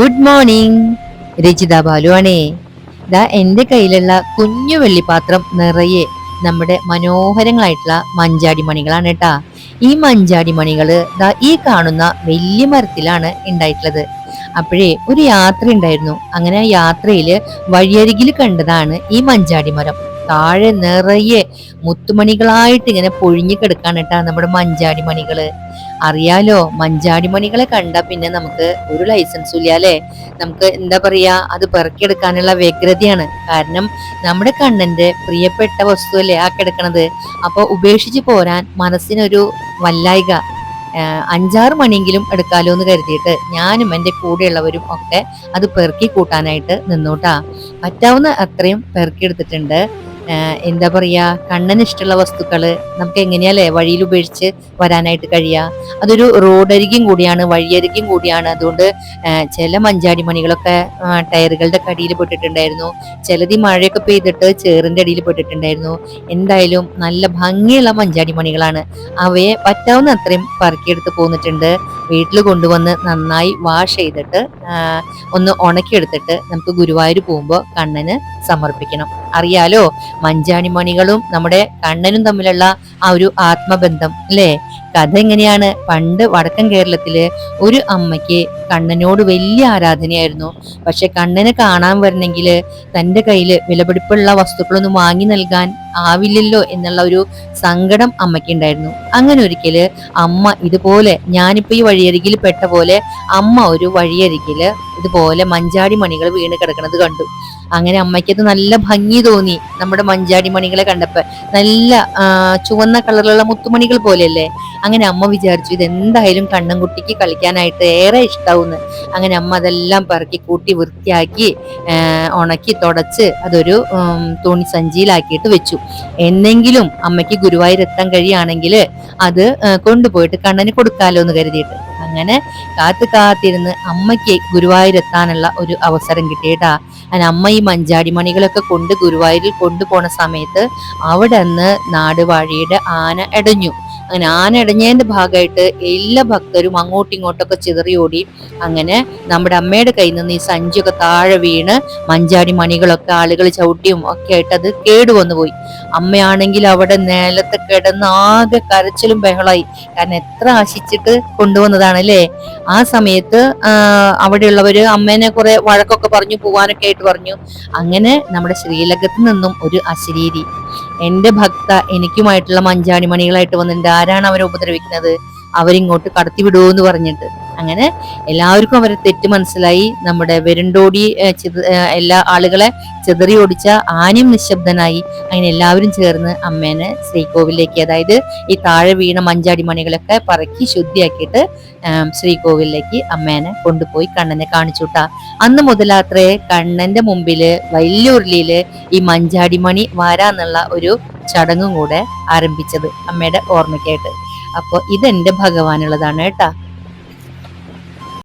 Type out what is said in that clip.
Good morning. രചിത ബാലു ആണേ. ഇതാ എൻ്റെ കയ്യിലുള്ള കുഞ്ഞു വെള്ളിപ്പാത്രം നിറയെ നമ്മുടെ മനോഹരങ്ങളായിട്ടുള്ള മഞ്ചാടി മണികളാണ് കേട്ടാ. ഈ മഞ്ചാടി മണികള് ദാ ഈ കാണുന്ന വലിയ മരത്തിലാണ് ഉണ്ടായിട്ടുള്ളത്. അപ്പോഴേ ഒരു യാത്ര ഉണ്ടായിരുന്നു. അങ്ങനെ ആ യാത്രയില് വഴിയരികിൽ കണ്ടതാണ് ഈ മഞ്ചാടി മരം. താഴെ നിറയെ മുത്തുമണികളായിട്ട് ഇങ്ങനെ പൊഴിഞ്ഞു കിടക്കാണ് കേട്ടാ നമ്മുടെ മഞ്ചാടി മണികള്. അറിയാലോ, മഞ്ചാടി മണികളെ കണ്ട പിന്നെ നമുക്ക് ഒരു ലൈസൻസും ഇല്ല അല്ലെ. നമുക്ക് എന്താ പറയാ, അത് പെറുക്കിയെടുക്കാനുള്ള വ്യഗ്രതയാണ്. കാരണം നമ്മുടെ കണ്ണന്റെ പ്രിയപ്പെട്ട വസ്തു അല്ലേ ആ കിടക്കണത്. അപ്പൊ ഉപേക്ഷിച്ച് പോരാൻ മനസ്സിനൊരു വല്ലായിക. 5-6 മണിയെങ്കിലും എടുക്കാലോ എന്ന് കരുതിയിട്ട് ഞാനും എൻ്റെ കൂടെയുള്ളവരും ഒക്കെ അത് പെറുക്കി കൂട്ടാനായിട്ട് നിന്നോട്ടാ. പറ്റാവുന്ന അത്രയും പെറുക്കി എടുത്തിട്ടുണ്ട്. എന്താ പറയാ, കണ്ണന് ഇഷ്ടമുള്ള വസ്തുക്കള് നമുക്ക് എങ്ങനെയല്ലേ വഴിയിൽ ഉപേക്ഷിച്ച് വരാനായിട്ട് കഴിയാ. അതൊരു റോഡരികും കൂടിയാണ്, വഴിയരികും കൂടിയാണ്. അതുകൊണ്ട് ചില മഞ്ചാടി മണികളൊക്കെ ടയറുകളുടെ അടിയിൽ പെട്ടിട്ടുണ്ടായിരുന്നു. ചിലത് മഴയൊക്കെ പെയ്തിട്ട് ചേറിന്റെ അടിയിൽ പെട്ടിട്ടുണ്ടായിരുന്നു. എന്തായാലും നല്ല ഭംഗിയുള്ള മഞ്ചാടി മണികളാണ്. അവയെ പറ്റാവുന്ന അത്രയും പറക്കിയെടുത്ത് പോന്നിട്ടുണ്ട്. വീട്ടിൽ കൊണ്ടുവന്ന് നന്നായി വാഷ് ചെയ്തിട്ട് ഒന്ന് ഉണക്കിയെടുത്തിട്ട് നമുക്ക് ഗുരുവായൂർ പോകുമ്പോൾ കണ്ണന് സമർപ്പിക്കണം. അറിയാലോ, മഞ്ചാടി മണികളും നമ്മുടെ കണ്ണനും തമ്മിലുള്ള ആ ഒരു ആത്മബന്ധം അല്ലേ. കഥ എങ്ങനെയാണ്, പണ്ട് വടക്കൻ കേരളത്തില് ഒരു അമ്മയ്ക്ക് കണ്ണനോട് വലിയ ആരാധനയായിരുന്നു. പക്ഷെ കണ്ണനെ കാണാൻ വരണമെങ്കിൽ തന്റെ കയ്യില് വിലപിടിപ്പുള്ള വസ്തുക്കളൊന്നും വാങ്ങി നൽകാൻ ആവില്ലല്ലോ എന്നുള്ള ഒരു സങ്കടം അമ്മയ്ക്ക് ഉണ്ടായിരുന്നു. അങ്ങനെ ഒരിക്കല് അമ്മ ഇതുപോലെ, ഞാനിപ്പോ ഈ വഴിയരികിൽ പെട്ട പോലെ അമ്മ ഒരു വഴിയരികില് ഇതുപോലെ മഞ്ചാടി മണികൾ വീണ് കിടക്കുന്നത് കണ്ടു. അങ്ങനെ അമ്മയ്ക്കത് നല്ല ഭംഗി തോന്നി. നമ്മുടെ മഞ്ചാടി മണികളെ കണ്ടപ്പോ നല്ല ചുവന്ന കളറിലുള്ള മുത്തുമണികൾ പോലെയല്ലേ. അങ്ങനെ അമ്മ വിചാരിച്ചു ഇതെന്തായാലും കണ്ണൻകുട്ടിക്ക് കളിക്കാനായിട്ട് ഏറെ ഇഷ്ടാവുന്ന്. അങ്ങനെ അമ്മ അതെല്ലാം പറക്കി കൂട്ടി വൃത്തിയാക്കി ഉണക്കി തുടച്ച് അതൊരു തുണി സഞ്ചിയിലാക്കിയിട്ട് വെച്ചു. എന്നെങ്കിലും അമ്മയ്ക്ക് ഗുരുവായൂർ എത്താൻ കഴിയുകയാണെങ്കിൽ അത് കൊണ്ടുപോയിട്ട് കണ്ണന് കൊടുക്കാലോ എന്ന് കരുതിയിട്ട് അങ്ങനെ കാത്തിരുന്ന് അമ്മയ്ക്ക് ഗുരുവായൂർ എത്താനുള്ള ഒരു അവസരം കിട്ടിയിട്ടാ. അങ്ങനെ അമ്മ ഈ മഞ്ചാടി മണികളൊക്കെ കൊണ്ട് ഗുരുവായൂരിൽ കൊണ്ടുപോണ സമയത്ത് അവിടെ നിന്ന് നാടുവാഴിയുടെ ആന ഇടഞ്ഞു. അങ്ങനെ ആന ഇടഞ്ഞതിന്റെ ഭാഗമായിട്ട് എല്ലാ ഭക്തരും അങ്ങോട്ടും ഇങ്ങോട്ടൊക്കെ ചിതറിയോടി. അങ്ങനെ നമ്മുടെ അമ്മയുടെ കയ്യിൽ നിന്ന് ഈ സഞ്ചിയൊക്കെ താഴെ വീണ് മഞ്ചാടി മണികളൊക്കെ ആളുകൾ ചവിട്ടിയും ഒക്കെ ആയിട്ട് അത് കേടുവന്നു പോയി. അമ്മയാണെങ്കിൽ അവിടെ നേലത്തെ കിടന്ന് ആകെ കരച്ചിലും ബഹളായി. കാരണം എത്ര ആശിച്ചിട്ട് കൊണ്ടുവന്നതാണല്ലേ. ആ സമയത്ത് അവിടെയുള്ളവര് അമ്മേനെ കുറെ വഴക്കൊക്കെ പറഞ്ഞു, പോവാനൊക്കെ ആയിട്ട് പറഞ്ഞു. അങ്ങനെ നമ്മുടെ ശ്രീലകത്ത് നിന്നും ഒരു അശരീരി എന്റെ ഭക്ത എനിക്കുമായിട്ടുള്ള മഞ്ചാടി മണികളായിട്ട് വന്നിട്ടുണ്ട്, ആരാണ് അവരെ ഉപദ്രവിക്കുന്നത്, അവരിങ്ങോട്ട് കടത്തിവിടുവോ എന്ന് പറഞ്ഞിട്ട്. അങ്ങനെ എല്ലാവർക്കും അവരെ തെറ്റ് മനസ്സിലായി. നമ്മുടെ വെരുണ്ടോടി എല്ലാ ആളുകളെ ചിതറി ഓടിച്ച ആനയും നിശബ്ദനായി. അങ്ങനെ എല്ലാവരും ചേർന്ന് അമ്മേനെ ശ്രീകോവിലേക്ക്, അതായത് ഈ താഴെ വീണ മഞ്ചാടി മണികളൊക്കെ പറക്കി ശുദ്ധിയാക്കിയിട്ട് ശ്രീകോവിലേക്ക് അമ്മേനെ കൊണ്ടുപോയി കണ്ണനെ കാണിച്ചുട്ടാ. അന്ന് മുതലാത്രേ കണ്ണന്റെ മുമ്പില് വലിയ ഉരുളിയില് ഈ മഞ്ചാടി മണി വാരാന്നുള്ള ഒരു ചടങ്ങും കൂടെ ആരംഭിച്ചത് അമ്മയുടെ ഓർമ്മയ്ക്കായിട്ട്. അപ്പൊ ഇതെന്റെ ഭഗവാനുള്ളതാണ് കേട്ടാ.